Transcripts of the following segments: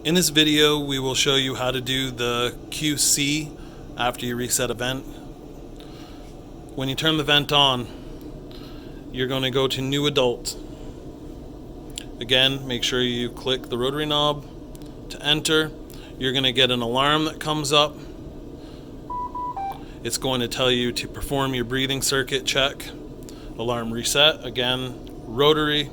In this video, we will show you how to do the QC after you reset a vent. When you turn the vent on, you're going to go to New Adult. Again, make sure you click the rotary knob to enter. You're going to get an alarm that comes up. It's going to tell you to perform your breathing circuit check. Alarm reset, again, rotary.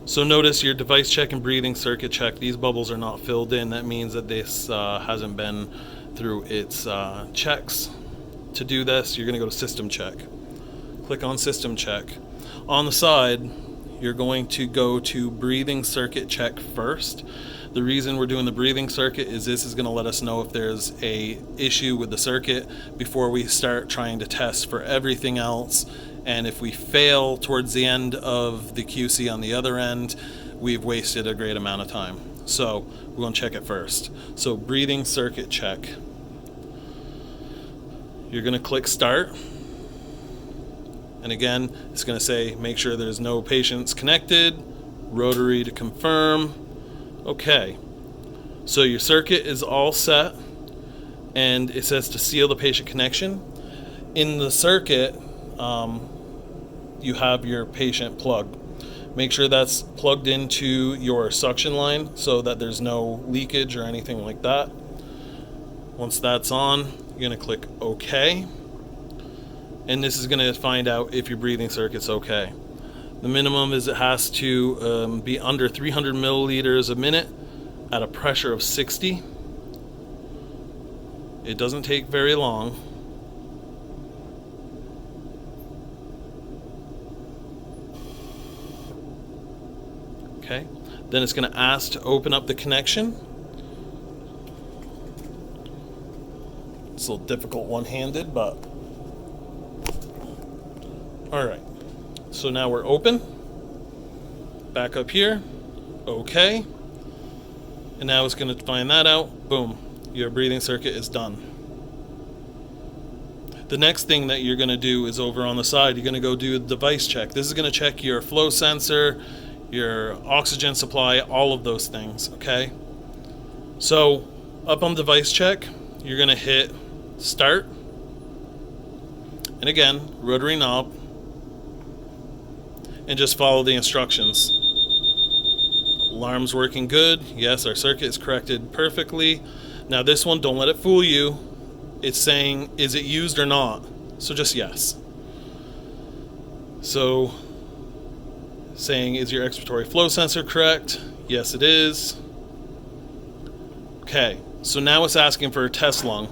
So notice your device check and breathing circuit check, these bubbles are not filled in. That means that this hasn't been through its checks. To do this, you're going to go to system check. Click on system check. On the side, you're going to go to breathing circuit check first. The reason we're doing the breathing circuit is this is going to let us know if there's a issue with the circuit before we start trying to test for everything else. And if we fail towards the end of the QC on the other end, we've wasted a great amount of time. So we're going to check it first. So breathing circuit check. You're going to click start. And again, it's going to say make sure there's no patients connected. Rotary to confirm. Okay. So your circuit is all set. And it says to seal the patient connection. In the circuit, you have your patient plug. Make sure that's plugged into your suction line so that there's no leakage or anything like that. Once that's on, you're going to click OK. And this is going to find out if your breathing circuit's okay. The minimum is it has to be under 300 milliliters a minute at a pressure of 60. It doesn't take very long. Okay, then it's going to ask to open up the connection. It's a little difficult one-handed, but all right. So now we're open. Back up here. Okay. And now it's going to find that out. Boom. Your breathing circuit is done. The next thing that you're going to do is over on the side, you're going to go do a device check. This is going to check your flow sensor, your oxygen supply, all of those things, okay? So up on device check, you're going to hit start. And again, rotary knob. And just follow the instructions. Alarm's working good. Yes, our circuit is corrected perfectly. Now this one, don't let it fool you. It's saying, is it used or not? So just yes. So saying, is your expiratory flow sensor correct? Yes, it is. Okay, so now it's asking for a test lung.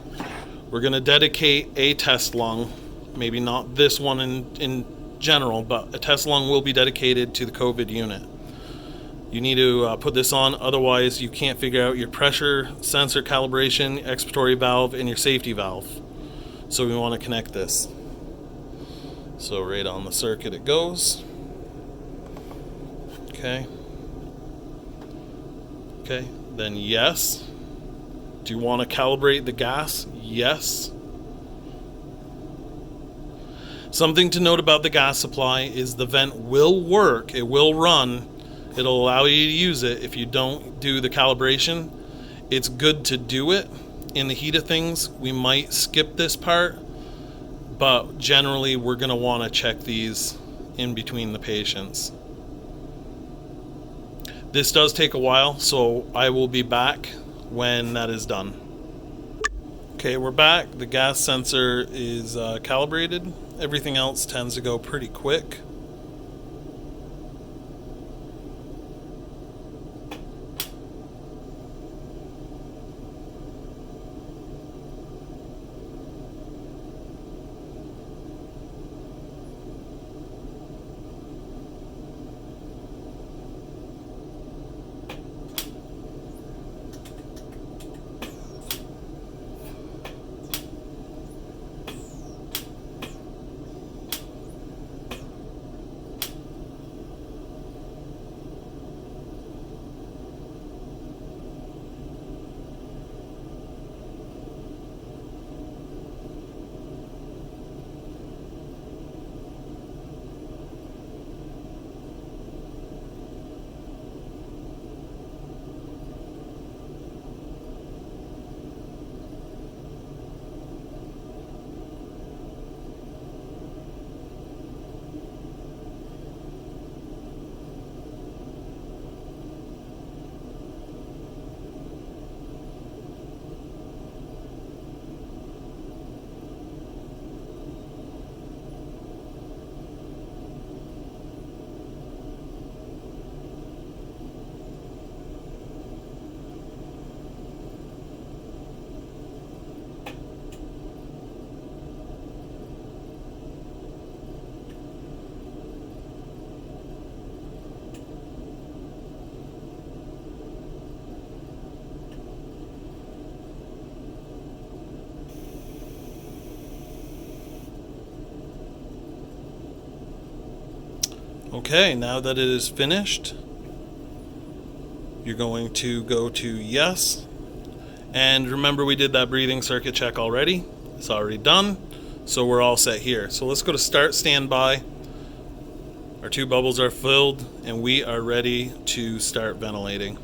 We're going to dedicate a test lung, maybe not this one in general, but a test lung will be dedicated to the COVID unit. You need to put this on, otherwise you can't figure out your pressure sensor calibration, expiratory valve, and your safety valve. So we want to connect this. So right on the circuit it goes. Okay. Okay, then yes. Do you want to calibrate the gas? Yes. Something to note about the gas supply is the vent will work, it will run, it'll allow you to use it. If you don't do the calibration, it's good to do it. In the heat of things, we might skip this part, but generally we're going to want to check these in between the patients. This does take a while, so I will be back when that is done. Okay, we're back. The gas sensor is calibrated. Everything else tends to go pretty quick. Okay, now that it is finished, you're going to go to yes. And remember, we did that breathing circuit check already. It's already done. So we're all set here. So let's go to start standby. Our 2 bubbles are filled and we are ready to start ventilating.